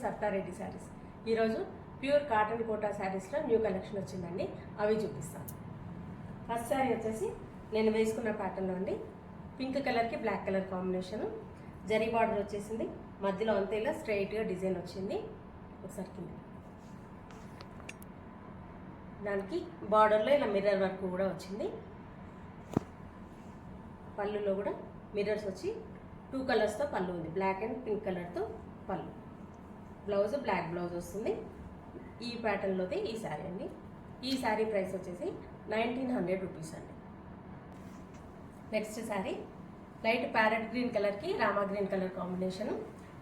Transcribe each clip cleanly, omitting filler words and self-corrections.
సత్తారెడ్డి శారీస్. ఈరోజు pure cotton quota శారీస్లో new collection వచ్చిందండి, అవి చూపిస్తాను. ఫస్ట్ శారీ వచ్చేసి నేను వేసుకున్న ప్యాటర్న్లో అండి, పింక్ కలర్కి బ్లాక్ కలర్ కాంబినేషను, జరీ బార్డర్ వచ్చేసింది, మధ్యలో అంతా ఇలా స్ట్రైట్గా డిజైన్ వచ్చింది. ఒకసారి కింద దానికి బార్డర్లో ఇలా మిర్రర్ వర్క్ కూడా వచ్చింది. పళ్ళులో కూడా మిర్రర్స్ వచ్చి 2 కలర్స్తో పళ్ళు ఉంది, బ్లాక్ అండ్ పింక్ కలర్తో పళ్ళు. బ్లౌజ్ బ్లాక్ బ్లౌజ్ వస్తుంది. ఈ ప్యాటర్న్లోది ఈ శారీ అండి. ఈ శారీ ప్రైస్ వచ్చేసి 1900 రూపీస్ అండి. Next sari light parrot green కలర్కి Rama green colour combination,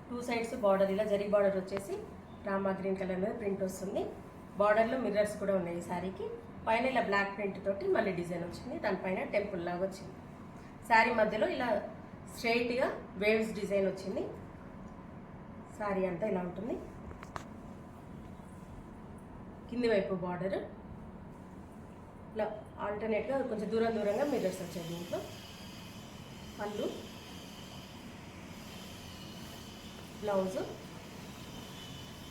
2 sides border ఇలా జరీ బార్డర్ వచ్చేసి రామా గ్రీన్ కలర్ మీద ప్రింట్ వస్తుంది. బార్డర్లో మిర్రర్స్ కూడా ఉన్నాయి ఈ శారీకి. పైన ఇలా బ్లాక్ ప్రింట్ తోటి మళ్ళీ డిజైన్ వచ్చింది, దానిపైన టెంపుల్ లాగా వచ్చింది. శారీ మధ్యలో ఇలా స్ట్రైట్గా వేవ్స్ డిజైన్ వచ్చింది. శారీ అంతా ఇలా ఉంటుంది. కింది వైపు బార్డర్ ఇలా ఆల్టర్నేట్గా కొంచెం దూరంగా మిర్రర్స్ వచ్చాయి దీంట్లో. పళ్ళు, బ్లౌజ్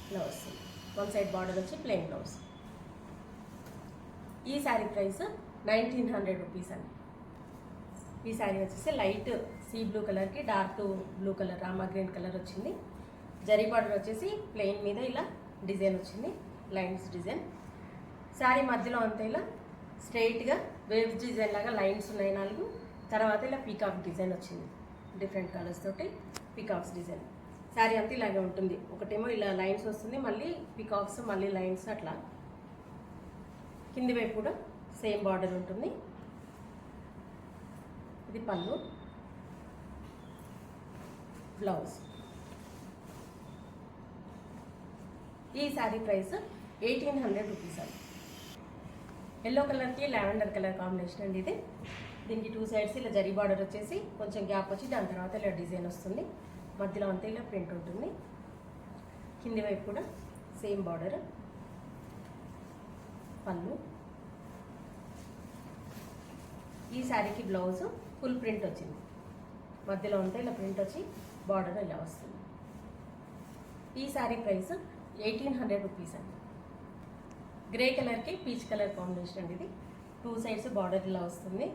ఇలా వస్తుంది. 1 సైడ్ బార్డర్ వచ్చి ప్లెయిన్ బ్లౌజ్. ఈ శారీ ప్రైస్ 1900 రూపీస్ అండి. ఈ శారీ వచ్చేసి లైట్ సీ బ్లూ కలర్కి dark blue colour Rama green colour వచ్చింది. జరీ బార్డర్ వచ్చేసి ప్లెయిన్ మీద ఇలా డిజైన్ వచ్చింది, లైన్స్ డిజైన్. శారీ మధ్యలో అంతా ఇలా స్ట్రైట్గా వేవ్స్ డిజైన్ లాగా లైన్స్ ఉన్నాయి 4. తర్వాత ఇలా పీకాక్ డిజైన్ వచ్చింది, డిఫరెంట్ కలర్స్ తోటి పీకాక్స్ డిజైన్. శారీ అంతా ఇలాగే ఉంటుంది. ఒకటేమో ఇలా లైన్స్ వస్తుంది, మళ్ళీ పీకాక్స్, మళ్ళీ లైన్స్ అట్లా. కింది వైపు కూడా సేమ్ బార్డర్ ఉంటుంది. ఇది పళ్ళు, బ్లౌజ్. ఈ శారీ ప్రైస్ 1800 రూపీస్ అండి. ఎల్లో కలర్కి లావెండర్ కలర్ కాంబినేషన్ అండి ఇది. దీనికి 2 సైడ్స్ ఇలా జరీ బార్డర్ వచ్చేసి కొంచెం గ్యాప్ వచ్చి దాని తర్వాత ఇలా డిజైన్ వస్తుంది. మధ్యలో అంతా ఇలా ప్రింట్ ఉంటుంది. కింది వైపు కూడా సేమ్ బార్డర్. పళ్ళు. ఈ శారీకి బ్లౌజ్ ఫుల్ ప్రింట్ వచ్చింది, మధ్యలో అంతా ఇలా ప్రింట్ వచ్చి బార్డర్ ఇలా వస్తుంది. ఈ శారీ ప్రైస్ 1800 రూపీస్ అండి. గ్రే కలర్కి పీచ్ కలర్ కాంబినేషన్ అండి ఇది. 2 సైడ్స్ బార్డర్ ఇలా వస్తుంది,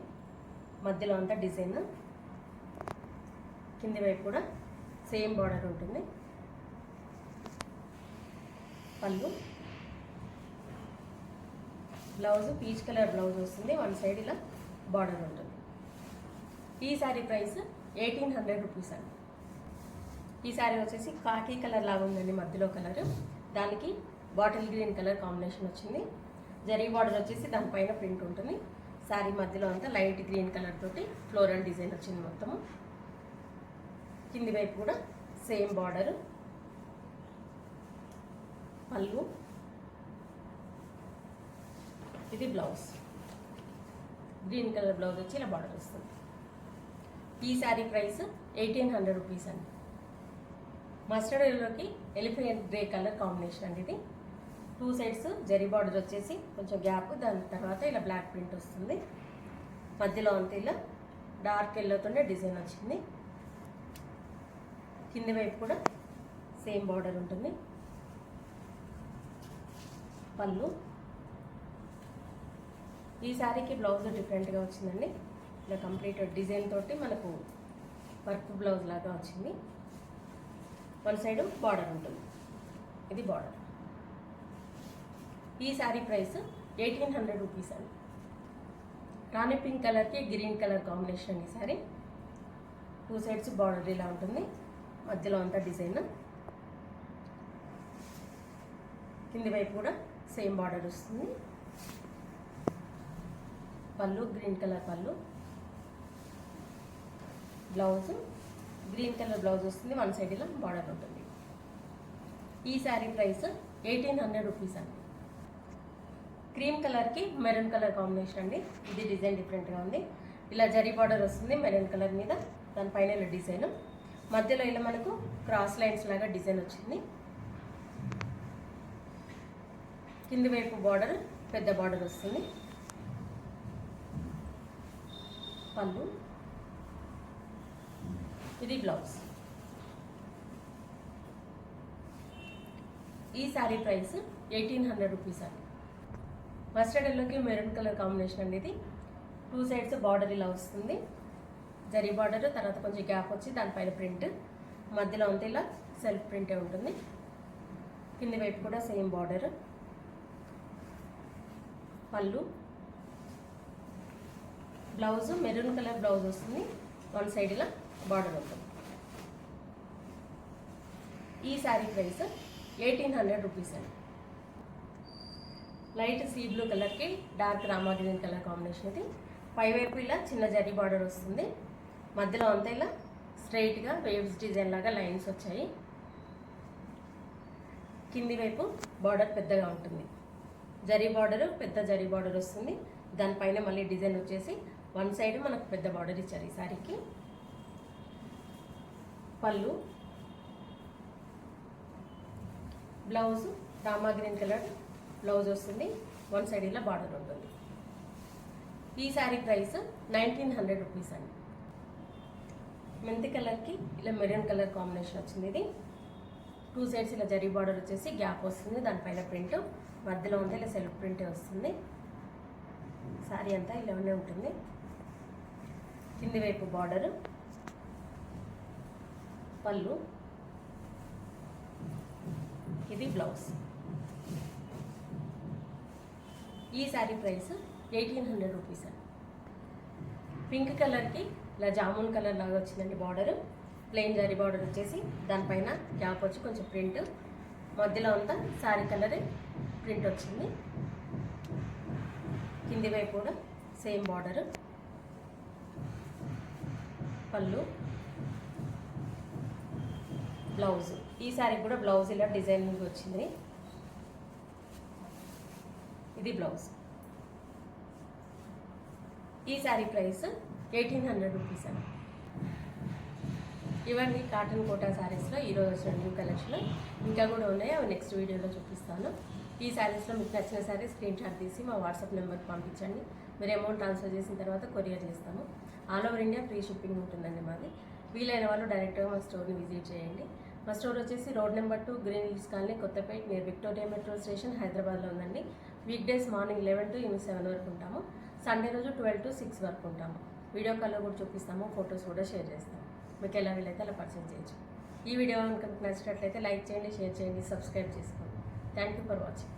మధ్యలో అంతా డిజైన్. కింది వైపు కూడా సేమ్ బార్డర్ ఉంటుంది. పళ్ళు, బ్లౌజ్ పీచ్ కలర్ బ్లౌజ్ వస్తుంది, 1 సైడ్ ఇలా బార్డర్ ఉంటుంది. ఈ శారీ ప్రైస్ 1800 రూపీస్ అండి. ఈ శారీ వచ్చేసి కాకి కలర్ లాగా ఉందండి, మధ్యలో కలర్. దానికి బాటిల్ గ్రీన్ కలర్ కాంబినేషన్ వచ్చింది. జరీ బార్డర్ వచ్చేసి దానిపైన ప్రింట్ ఉంటుంది. శారీ మధ్యలో అంతా లైట్ గ్రీన్ కలర్ తోటి ఫ్లోరల్ డిజైన్ వచ్చింది మొత్తము. కింది వైపు కూడా సేమ్ బార్డర్. పళ్ళు, ఇది బ్లౌజ్. గ్రీన్ కలర్ బ్లౌజ్ వచ్చి ఇలా బార్డర్ వస్తుంది. ఈ శారీ ప్రైస్ 1800 రూపీస్ అండి. మస్టర్డ్ ఎల్లోకి ఎలిఫెంట్ గ్రే కలర్ కాంబినేషన్ అండి ఇది. 2 సైడ్స్ జరీ బార్డర్ వచ్చేసి కొంచెం గ్యాప్, దాని తర్వాత ఇలా బ్లాక్ ప్రింట్ వస్తుంది. మధ్యలో అంతా ఇలా డార్క్ ఎల్లోతోనే డిజైన్ వచ్చింది. కింది వైపు కూడా సేమ్ బార్డర్ ఉంటుంది. పళ్ళు. ఈ శారీకి బ్లౌజ్ డిఫరెంట్గా వచ్చిందండి, ఇలా కంప్లీట్ డిజైన్ తోటి మనకు వర్క్ బ్లౌజ్ లాగా వచ్చింది. 1 సైడ్ బార్డర్ ఉంటుంది, ఇది బార్డర్. ఈ శారీ ప్రైస్ 1800 రూపీస్ అండి. రాణి పింక్ కలర్కి గ్రీన్ కలర్ కాంబినేషన్ ఈ శారీ. 2 సైడ్స్ బార్డర్ ఇలా ఉంటుంది, మధ్యలో అంతా డిజైన్. కింది వైపు కూడా సేమ్ బార్డర్ వస్తుంది. పళ్ళు గ్రీన్ కలర్ పళ్ళు, బ్లౌజ్ గ్రీన్ కలర్ బ్లౌజ్ వస్తుంది, 1 సైడ్ ఇలా బార్డర్ ఉంటుంది. ఈ శారీ ప్రైస్ 1800 రూపీస్ అండి. క్రీమ్ కలర్కి మెరూన్ కలర్ కాంబినేషన్ అండి. ఇది డిజైన్ డిఫరెంట్గా ఉంది. ఇలా జరీ బార్డర్ వస్తుంది మెరూన్ కలర్ మీద, దానిపైన ఇలా డిజైన్. మధ్యలో ఇలా మనకు క్రాస్ లైన్స్ లాగా డిజైన్ వచ్చింది. కింది వైపు బార్డర్ పెద్ద బార్డర్ వస్తుంది. పళ్ళు, ఇది బ్లౌజ్. ఈ శారీ ప్రైస్ 1800 రూపీస్ అండి. మస్టర్డ్ ఎల్లోకి మెరూన్ కలర్ కాంబినేషన్ అండి. ఇది 2 సైడ్స్ బార్డర్ ఇలా వస్తుంది. జరీ బార్డర్, తర్వాత కొంచెం గ్యాప్ వచ్చి దానిపైన ప్రింట్, మధ్యలో అంతా ఇలా సెల్ఫ్ ప్రింటే ఉంటుంది. కింది వైపు కూడా సేమ్ బార్డర్. పళ్ళు, బ్లౌజ్ మెరూన్ కలర్ బ్లౌజ్ వస్తుంది. వన్ సైడ్ ఇలా బార్డర్ ఉంటుంది. ఈ శారీ ప్రైస్ 1800 రూపీస్ అండి. లైట్ సీ బ్లూ కలర్కి dark Rama green colour combination. ఇది పైవైపు ఇలా చిన్న జరీ బార్డర్ వస్తుంది. మధ్యలో అంతా ఇలా స్ట్రైట్గా వేవ్స్ డిజైన్ లాగా లైన్స్ వచ్చాయి. కింది వైపు బార్డర్ పెద్దగా ఉంటుంది. జరీ బార్డర్, పెద్ద జరీ బార్డర్ వస్తుంది. దానిపైన మళ్ళీ డిజైన్ వచ్చేసి వన్ సైడ్ మనకు పెద్ద బార్డర్ ఇచ్చారు ఈ శారీకి. పళ్ళు, blouse Rama green colour blouse వస్తుంది. వన్ సైడ్ ఇలా బార్డర్ ఉంటుంది. ఈ శారీ ప్రైస్ 1900 రూపీస్ అండి. మెంతి కలర్కి ఇలా మెరూన్ కలర్ కాంబినేషన్ వచ్చింది. ఇది 2 సైడ్స్ ఇలా జరీ బార్డర్ వచ్చేసి గ్యాప్ వస్తుంది. దానిపైన ప్రింట్, మధ్యలో అంతా ఇలా సెల్ఫ్ ప్రింటే వస్తుంది. శారీ అంతా ఇలానే ఉంటుంది. కింది వైపు బార్డర్, పళ్ళు, ఇది బ్లౌజ్. ఈ శారీ ప్రైస్ 1800 రూపీస్ అండి. పింక్ కలర్కి ఇలా జామున్ కలర్ లాగా వచ్చిందండి బార్డర్. ప్లెయిన్ జరీ బార్డర్ వచ్చేసి దానిపైన గ్యాప్ వచ్చి కొంచెం ప్రింట్, మధ్యలో అంతా శారీ కలర్ ప్రింట్ వచ్చింది. కింది వైపు కూడా సేమ్ బార్డర్. పళ్ళు, బ్లౌజ్. ఈ శారీ కూడా బ్లౌజ్ ఇలా డిజైనింగ్ వచ్చింది. ఇది బ్లౌజ్. ఈ శారీ ప్రైస్ 1800 రూపీస్ అండి. ఇవన్నీ కాటన్ కోటా శారీస్లో ఈరోజు వచ్చిన న్యూ కలెక్షన్. ఇంకా కూడా ఉన్నాయి, అవి నెక్స్ట్ వీడియోలో చూపిస్తాను. ఈ శారీస్లో మీకు నచ్చిన శారీ స్క్రీన్ షాట్ తీసి మా వాట్సాప్ నెంబర్కి పంపించండి. మీరు అమౌంట్ ట్రాన్స్ఫర్ చేసిన తర్వాత కొరియర్ చేస్తాము. All over India free shipping ఉంటుందండి మాది. వీలైన వాళ్ళు డైరెక్ట్గా మా స్టోర్ని విజిట్ చేయండి. మా స్టోర్ వచ్చేసి road number 2 green hills colony, Kothapet, near Victoria metro station, హైదరాబాద్లో ఉందండి. Week days morning 11 to evening 7 వరకు ఉంటాము. సండే రోజు 12 to 6 వరకు ఉంటాము. వీడియో కాల్లో కూడా చూపిస్తాము, ఫొటోస్ కూడా షేర్ చేస్తాము. మీకు ఎలా వీలైతే అలా పర్చేజ్ చేయొచ్చు. ఈ వీడియో కనుక మీకు నచ్చినట్లయితే లైక్ చేయండి, షేర్ చేయండి, సబ్స్క్రైబ్ చేసుకోండి. Thank you for watching.